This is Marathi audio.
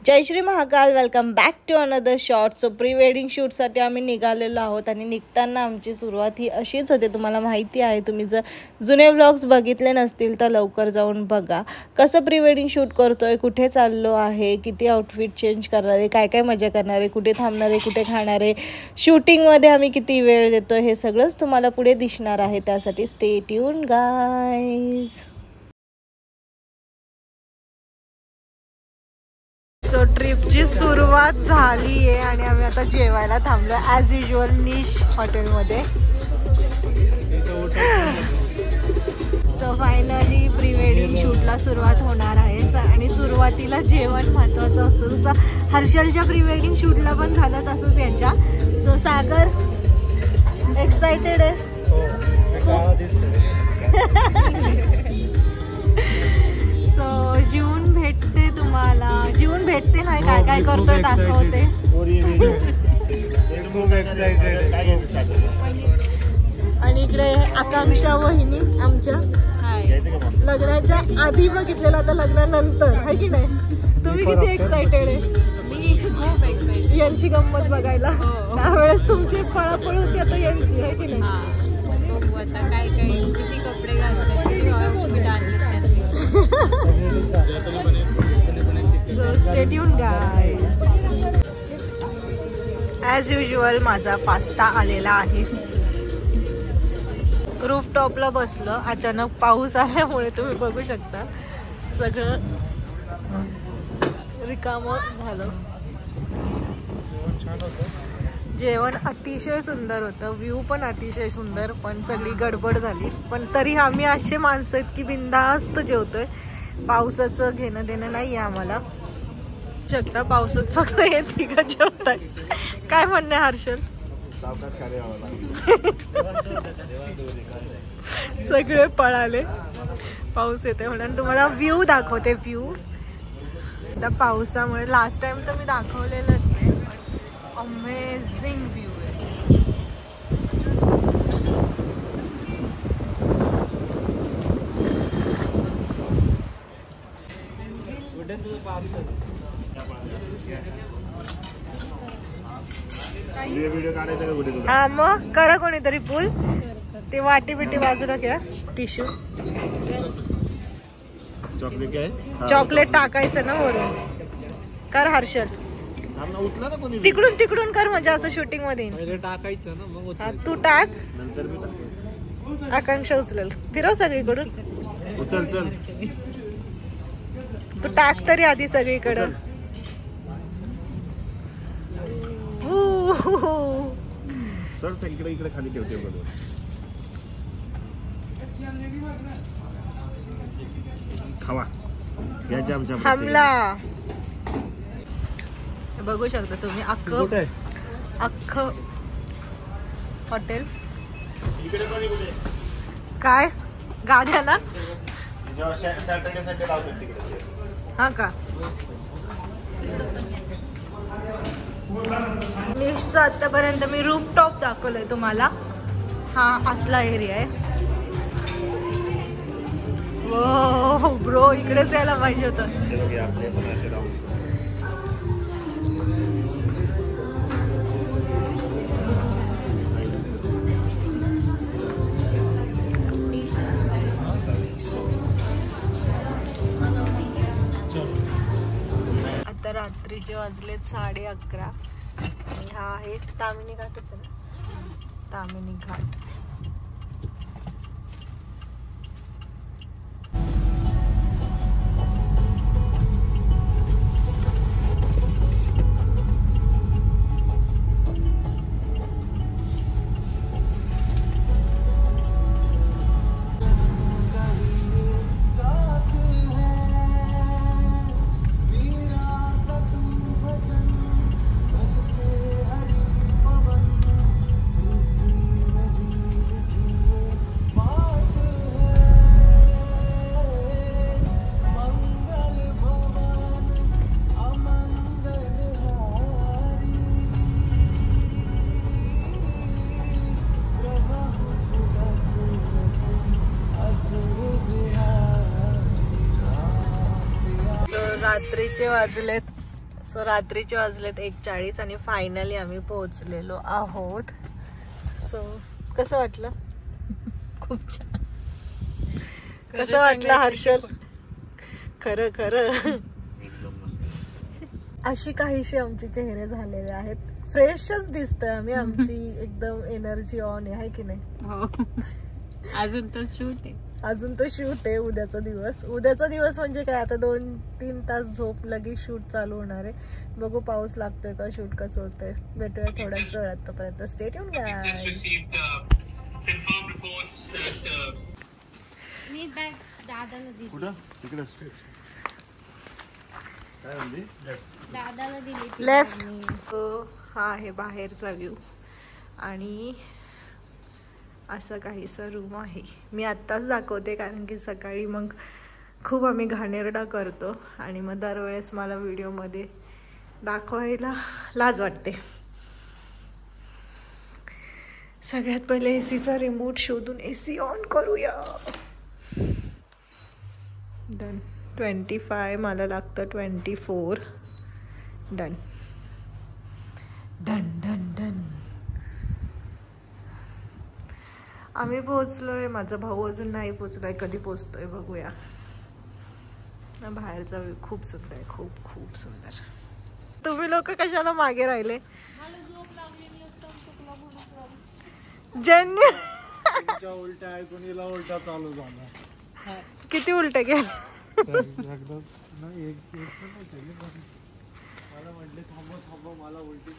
Jai Shri Mahakal. Welcome back to another shot. So pre wedding शूटसाठी आम्ही निघालेलो आहोत आणि निघताना आमची सुरुवात ही अशीच होते. तुम्हाला माहिती आहे, तुम्ही जर जुने व्लॉग्स बघितले नसतील तर लवकर जाऊन बघा कसं प्री वेडिंग शूट करतोय, कुठे चाललो आहे, किती आउटफिट चेंज करणार आहे, काय काय मजा करणार आहे, कुठे थांबणार आहे, कुठे खाणार आहे, शूटिंगमध्ये आम्ही किती वेळ देतोय, हे सगळंच तुम्हाला पुढे दिसणार आहे. त्यासाठी स्टे ट्यून गाईज. सो ट्रिपची सुरुवात झाली आहे आणि आम्ही आता जेवायला थांबलो ॲज युजल निश हॉटेलमध्ये. सो फायनली प्री वेडिंग शूटला सुरुवात होणार आहे आणि सुरुवातीला जेवण महत्त्वाचं असतं. जसं हर्षलच्या प्री वेडिंग शूटला पण झालं तसंच यांच्या. सो सागर एक्सायटेड आहे. सो जीवन भेटते तुम्हाला, जीवन भेटते नाही काय काय करतोय दाखवते. आणि इकडे आकांक्षा वहिनी आमच्या लग्नाच्या आधी बघितलेलं, आता लग्नानंतर आहे की नाही. तुम्ही किती एक्सायटेड आहे? यांची गंमत बघायला. त्यावेळेस तुमची पळापळ होती, आता यांची आहे की नाही. काय काय किती कपडे घालतात. So stay tuned guys. As usual माझा पास्ता आलेला आहे. रूफ टॉपला बसलं, अचानक पाऊस आल्यामुळे तुम्ही बघू शकता सगळं रिकामं झालं. जेवण अतिशय सुंदर होतं, व्ह्यू पण अतिशय सुंदर, पण सगळी गडबड झाली. पण तरी आम्ही असे माणसं आहेत की बिंदास्त जेवतोय. पावसाचं घेणं देणं नाही आहे आम्हाला. शकता पावसात फक्त हे तिघं जेवताय. काय म्हणणं आहे हर्षल? सगळे पळाले, पाऊस येते म्हणून. तुम्हाला व्ह्यू दाखवते. व्ह्यू आता पावसामुळे लास्ट टाइम तर मी दाखवलेलंच आहे. अमेझिंग व्ह्यू आहे. हा मग करा कोणीतरी पूल. ते वाटी बिटी बाजूला घ्या. टिश्यू चॉकलेट टाकायचं ना वरून. कर हर्षल. तिकडून तिकडून कर, म्हणजे असं शूटिंग मध्ये टाकायचं ना. तू टाक, आकांक्षा उचलेल. फिरव सगळीकडून. उचल चल. तू टाक तरी आधी सगळीकडं. सर इकडे इकडे खाली ठेवते बरोबर. खावा याच्या आमच्या हमला बघू शकता तुम्ही. अख्खं हॉटेल. काय गाड्याला सॅटर्डे संडे लावतात तिकडे. हा का. निशचं आतापर्यंत मी रूफ टॉप दाखवलंय तुम्हाला. हा आतला एरिया आहे. हो ब्रो, इकडेच यायला पाहिजे होतं. आता रात्रीचे वाजलेत 11:30 आणि हा आहे तामिनी घाटच आहे ना, तामिनी घाट. रात्रीचे वाजलेत सो रात्रीचे वाजलेत 1:40 आणि फायनली आम्ही पोहोचलेलो आहोत. सो कसं वाटलं? खूप छान. कसं वाटलं हर्षल? खरं खरं एकदम मस्त. अशी काहीशी आमचे चेहरे झालेले आहेत. फ्रेशच दिसतोय आम्ही. आमची एकदम एनर्जी ऑन आहे की नाही? हो. अजून तर शूट आहे. अजून तो शूट आहे. उद्याचा दिवस म्हणजे काय, आता 2-3 तास झोप, लगेच शूट चालू होणार आहे. बघू पाऊस लागतोय का, शूट कसं होतंय. भेटूया थोड्याच वेळात. तोपर्यंत स्टे ट्यून गाईज. मी बॅग दादाला दिली. कुठं? तिकडे काय म्हणली? दादाला दिली ती लेफ्ट. मी. हा आहे बाहेरचा व्ह्यू आणि असं काहीसा रूम आहे. मी आत्ताच दाखवते कारण की सकाळी मग खूप आम्ही घाणेरडा करतो आणि मग दरवेळेस मला व्हिडिओमध्ये दाखवायला लाज वाटते. सगळ्यात पहिले एसीचा रिमोट शोधून एसी ऑन करूया. डन. 25 मला लागतं 24. Done done done done. आम्ही पोहोचलोय. माझा भाऊ अजून नाही पोहोचलाय. कधी पोहोचतोय बघूया. बाहेरचा व्ह्यू खूप सुंदर आहे. खूप खूप सुंदर. तुम्ही लोक कशाला मागे राहिले? जन्य उलट्या ऐकून हिला उलटा चालू झाला. किती उलटे गेले? एकदा नाही एक मला म्हटले थांबव मला उलटी